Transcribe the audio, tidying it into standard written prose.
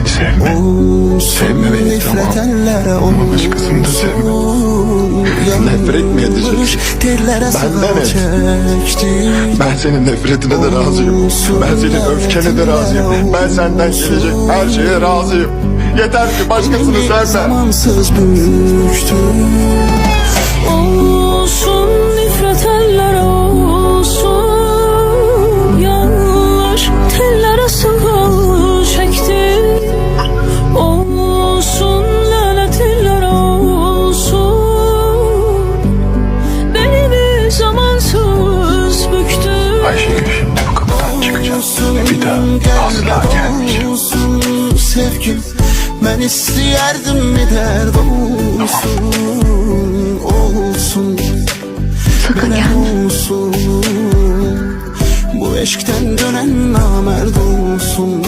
beni sevme. Sevme beni, tamam. Ama başkasını da sevme. Nefret mi edecek? Benden et. Ben senin nefretine de razıyım. Ben senin öfkene de razıyım. Ben senden gelecek her şeye razıyım. Yeter ki başkasını sevme. Zamansız büyüktü. Olsun nifret eller olsun. Yanlış tellere sıvı çekti. Olsun lanet eller olsun. Beni bir zamansız büktü. Ayşegül, şimdi bu kapıdan çıkacağım ve bir daha asla gelmeyeceğim. Sevgim, ben istiyerdim bir dert olsun. Olsun, Sakın gelme. olsun. Bu eşkten dönen namerd olsun.